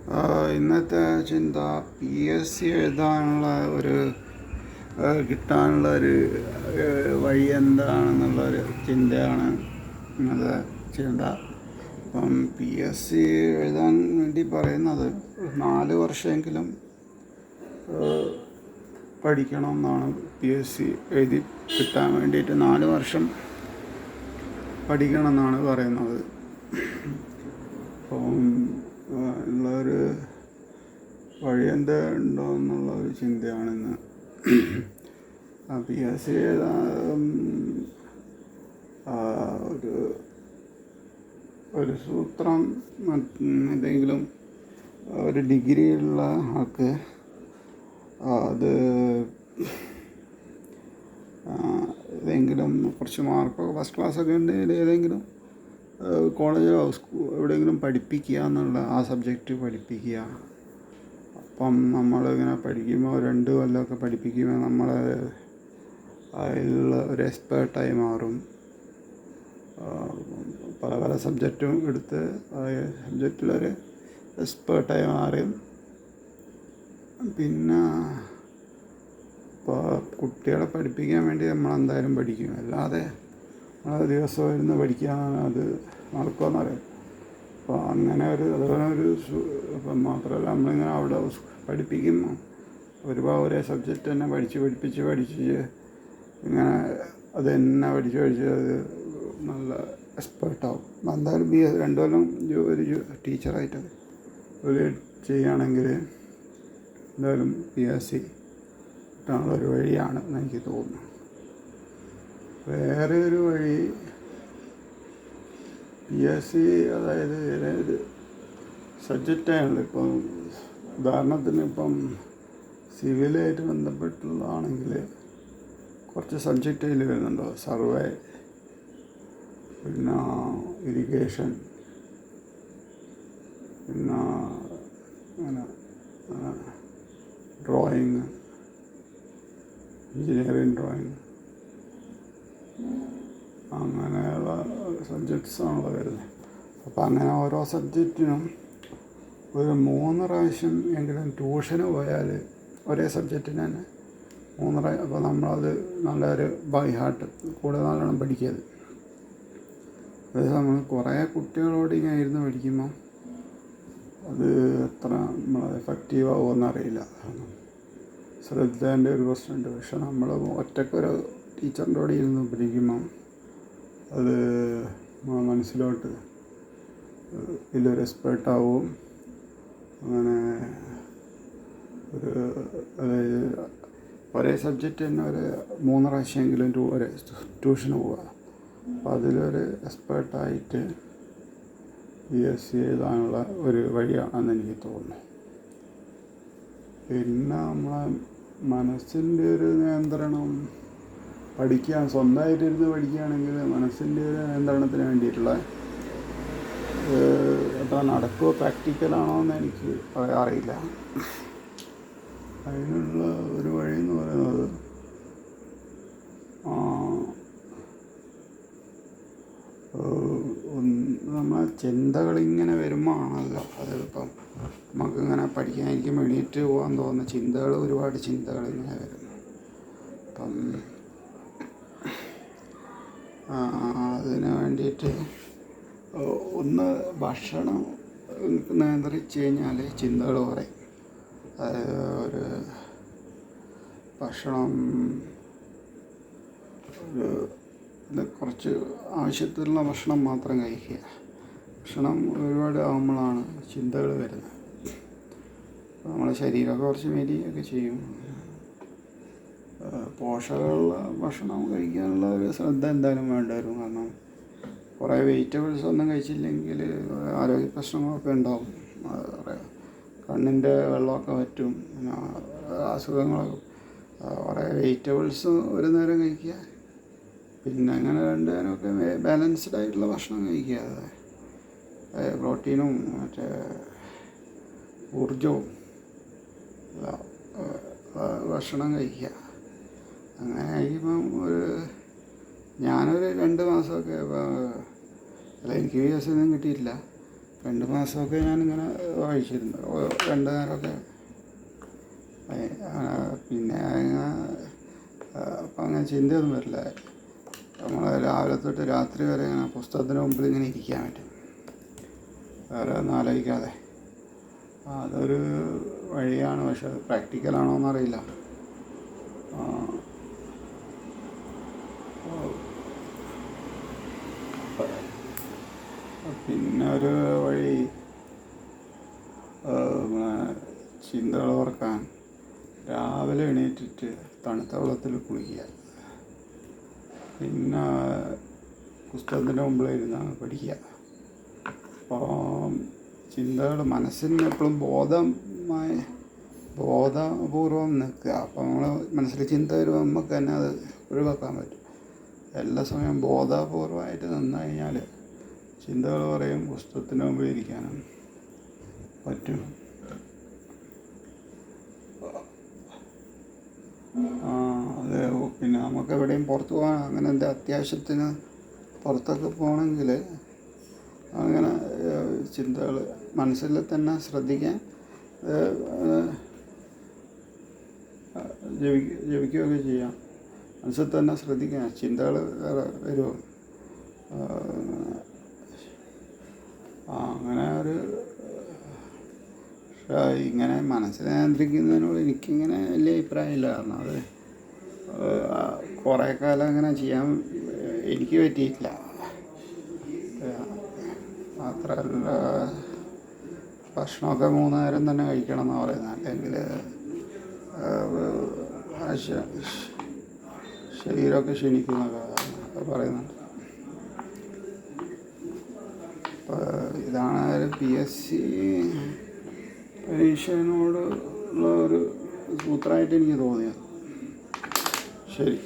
ഇന്നത്തെ ചിന്ത PSC എഴുതാനുള്ള ഒരു കിട്ടാനുള്ള ഒരു വഴി എന്താണെന്നുള്ളൊരു ചിന്തയാണ് ഇന്നത്തെ ചിന്ത. ഇപ്പം PSC എഴുതാൻ വേണ്ടി പറയുന്നത് 4 വർഷമെങ്കിലും പഠിക്കണം എന്നാണ്. PSC എഴുതി കിട്ടാൻ വേണ്ടിയിട്ട് 4 വർഷം പഠിക്കണം എന്നാണ് പറയുന്നത്. അപ്പം ഉള്ളൊരു വഴി എന്താ ഉണ്ടോ എന്നുള്ള ഒരു ചിന്തയാണിന്ന്. PSC ഒരു സൂത്രം എന്തെങ്കിലും ഒരു ഡിഗ്രിയുള്ള ആൾക്ക് അത് ഏതെങ്കിലും കുറച്ച് മാർക്കൊക്കെ ഫസ്റ്റ് ക്ലാസ്സൊക്കെ ഉണ്ടെങ്കിൽ ഏതെങ്കിലും കോളേജോ എവിടെയെങ്കിലും പഠിപ്പിക്കുക എന്നുള്ള ആ സബ്ജക്റ്റ് പഠിപ്പിക്കുക. അപ്പം നമ്മളിങ്ങനെ പഠിക്കുമ്പോൾ 2 കൊല്ലമൊക്കെ പഠിപ്പിക്കുമ്പോൾ നമ്മൾ അതിലുള്ള ഒരു എക്സ്പേർട്ടായി മാറും. പല പല സബ്ജക്റ്റും എടുത്ത് സബ്ജക്റ്റിലൊരു എക്സ്പേർട്ടായി മാറും. പിന്നെ ഇപ്പോൾ കുട്ടികളെ പഠിപ്പിക്കാൻ വേണ്ടി നമ്മളെന്തായാലും പഠിക്കും, അല്ലാതെ ദിവസവും ഇരുന്ന് പഠിക്കാനാണ് അത് നടക്കുമെന്നറിയാം. അപ്പോൾ അങ്ങനെ അതുപോലെ ഇപ്പം മാത്രമല്ല, നമ്മളിങ്ങനെ അവിടെ പഠിപ്പിക്കുമ്പോൾ ഒരുപാട് ഒരേ സബ്ജക്റ്റ് തന്നെ പഠിച്ച് ഇങ്ങനെ അത് തന്നെ പഠിച്ച് അത് നല്ല എക്സ്പേർട്ടാവും. എന്തായാലും 2 കൊല്ലം ഒരു ടീച്ചറായിട്ട് ഒരു ചെയ്യുകയാണെങ്കിൽ എന്തായാലും PSC കിട്ടാനുള്ളൊരു വഴിയാണ് എന്ന് എനിക്ക് തോന്നുന്നു. വേറെ ഒരു വഴി PSC അതായത് ഏത് സബ്ജക്റ്റാണല്ലോ. ഇപ്പം ഉദാഹരണത്തിന് ഇപ്പം സിവിലായിട്ട് ബന്ധപ്പെട്ടുള്ളതാണെങ്കിൽ കുറച്ച് സബ്ജക്റ്റ് അതിൽ വരുന്നുണ്ടോ. സർവേ, പിന്നെ ഇറിഗേഷൻ, പിന്നെ അങ്ങനെ ഡ്രോയിങ്, എഞ്ചിനീയറിങ് ഡ്രോയിങ്, അങ്ങനെയുള്ള സബ്ജക്ട്സാണല്ലോ വരുന്നത്. അപ്പം അങ്ങനെ ഓരോ സബ്ജക്റ്റിനും ഒരു 3 പ്രാവശ്യം എങ്കിലും ട്യൂഷന് പോയാൽ ഒരേ സബ്ജക്റ്റിന് തന്നെ 3 പ്രാവശ്യം. അപ്പോൾ നമ്മളത് നല്ലൊരു ബൈ ഹാർട്ട് കൂടെ നല്ലോണം പഠിക്കരുത്. അതായത് നമ്മൾ കുറേ കുട്ടികളോട് ഇങ്ങനെ ഇരുന്ന് പഠിക്കുമ്പോൾ അത് എത്ര നമ്മൾ എഫക്റ്റീവ് ആവുമെന്നറിയില്ല. ശ്രദ്ധേൻ്റെ ഒരു പ്രശ്നമുണ്ട്. പക്ഷെ നമ്മൾ ഒറ്റക്കൊരു ടീച്ചറിൻ്റെ കൂടെ ഇരുന്ന് പഠിക്കുമ്പം അത് മനസ്സിലോട്ട് ഇതിലൊരു എക്സ്പേർട്ടാവും. അങ്ങനെ അതായത് ഒരേ സബ്ജക്റ്റ് തന്നെ ഒരു 3 പ്രാവശ്യമെങ്കിലും ഒരേ ട്യൂഷന് പോവുക. അപ്പോൾ അതിലൊരു എക്സ്പേർട്ടായിട്ട് PSC എഴുതാനുള്ള ഒരു വഴിയാണെന്ന് എനിക്ക് തോന്നുന്നു. പിന്നെ നമ്മളെ മനസ്സിൻ്റെ ഒരു നിയന്ത്രണം സ്വന്തമായിട്ടിരുന്ന് പഠിക്കുകയാണെങ്കിൽ മനസ്സിൻ്റെ ഒരു നിയന്ത്രണത്തിന് വേണ്ടിയിട്ടുള്ള എത്ര നടക്കുമോ പ്രാക്ടിക്കലാണോ എന്ന് എനിക്ക് അറിയില്ല. അതിനുള്ള ഒരു വഴി എന്ന് പറയുന്നത് നമ്മളെ ചിന്തകളിങ്ങനെ വരുമ്പോൾ ആണല്ലോ അതിപ്പം നമുക്കിങ്ങനെ പഠിക്കാനായിരിക്കും എണീറ്റ് പോകാൻ തോന്നുന്ന ഒരുപാട് ചിന്തകളിങ്ങനെ വരുന്നു. അപ്പം അതിന് വേണ്ടിയിട്ട് ഒന്ന് ഭക്ഷണം നിയന്ത്രിച്ച് കഴിഞ്ഞാൽ ചിന്തകൾ കുറയും. ഒരു ഭക്ഷണം കുറച്ച് ആവശ്യത്തിലുള്ള ഭക്ഷണം മാത്രം കഴിക്കുക. ഭക്ഷണം ഒരുപാട് ആകുമ്പോഴാണ് ചിന്തകൾ വരുന്നത്. നമ്മളെ ശരീരമൊക്കെ കുറച്ച് മെലിയൊക്കെ ചെയ്യും. പോഷകമുള്ള ഭക്ഷണം കഴിക്കാനുള്ള ഒരു ശ്രദ്ധ എന്തായാലും വേണ്ടി വരും. കാരണം കുറേ വെജിറ്റബിൾസ് ഒന്നും കഴിച്ചില്ലെങ്കിൽ ആരോഗ്യ പ്രശ്നങ്ങളൊക്കെ ഉണ്ടാവും. കണ്ണിൻ്റെ വെള്ളമൊക്കെ പറ്റും, പിന്നെ അസുഖങ്ങളൊക്കെ. കുറേ വെജിറ്റബിൾസ് ഒരു നേരം കഴിക്കുക, പിന്നെ അങ്ങനെ 2 നേരമൊക്കെ ബാലൻസ്ഡ് ആയിട്ടുള്ള ഭക്ഷണം കഴിക്കുക. പ്രോട്ടീനും മറ്റേ ഊർജവും ഭക്ഷണം കഴിക്കുക. അങ്ങനെ കഴിക്കുമ്പം ഞാനൊരു 2 മാസമൊക്കെ എനിക്ക് PSC ഒന്നും കിട്ടിയിട്ടില്ല. 2 മാസമൊക്കെ ഞാനിങ്ങനെ കഴിച്ചിരുന്നു, 2 നേരമൊക്കെ. പിന്നെ അപ്പം അങ്ങനെ ചിന്തയൊന്നും വരില്ല. നമ്മൾ രാവിലെ തൊട്ട് രാത്രി വരെ ഇങ്ങനെ പുസ്തകത്തിന് മുമ്പിൽ ഇങ്ങനെ ഇരിക്കാൻ പറ്റും, വേറെ ഒന്നും ആലോചിക്കാതെ. അതൊരു വഴിയാണ്, പക്ഷെ അത് പ്രാക്ടിക്കലാണോ എന്നറിയില്ല. പിന്നെ ഒരു വഴി ചിന്തകൾ ഓർക്കാൻ രാവിലെ എണീറ്റിട്ട് തണുത്ത വെള്ളത്തിൽ കുളിക്കുക, പിന്നെ പുസ്തകത്തിൻ്റെ മുമ്പിൽ ഇരുന്ന് പഠിക്കുക. അപ്പോൾ ചിന്തകൾ മനസ്സിന് എപ്പോഴും ബോധപൂർവം നിൽക്കുക. അപ്പോൾ നമ്മൾ മനസ്സിൽ ചിന്ത വരുമ്പോൾ നമുക്ക് തന്നെ അത് ഒഴിവാക്കാൻ പറ്റും. എല്ലാ സമയം ബോധപൂർവമായിട്ട് നിന്ന് കഴിഞ്ഞാൽ ചിന്തകൾ പറയും പുസ്തകത്തിന് മുമ്പിൽ ഇരിക്കാനും പറ്റും. അത് പിന്നെ നമുക്ക് എവിടെയും പുറത്ത് പോകാൻ അങ്ങനെ എന്താ അത്യാവശ്യത്തിന് പുറത്തൊക്കെ പോകണമെങ്കിൽ അങ്ങനെ ചിന്തകൾ മനസ്സിൽ തന്നെ ശ്രദ്ധിക്കാൻ ജപിക്കുകയൊക്കെ ചെയ്യാം. മനസ്സിൽ തന്നെ ശ്രദ്ധിക്കാം, ചിന്തകൾ വരുമോ. അങ്ങനെ ഒരു ഇങ്ങനെ മനസ്സിനെ നിയന്ത്രിക്കുന്നതിനോട് എനിക്കിങ്ങനെ വലിയ അഭിപ്രായമില്ല. കാരണം അത് കുറേ കാലം അങ്ങനെ ചെയ്യാൻ എനിക്ക് പറ്റിയിട്ടില്ല. മാത്രമല്ല ഭക്ഷണമൊക്കെ 3 നേരം തന്നെ കഴിക്കണം എന്നാണ് പറയുന്നത്, അല്ലെങ്കിൽ ശരീരമൊക്കെ ക്ഷീണിക്കുന്നൊക്കെ പറയുന്നുണ്ട്. അപ്പോൾ ഇതാണ് PSC പരീക്ഷയോടുള്ള ഒരു സൂത്രമായിട്ട് എനിക്ക് തോന്നിയത്. ശരി.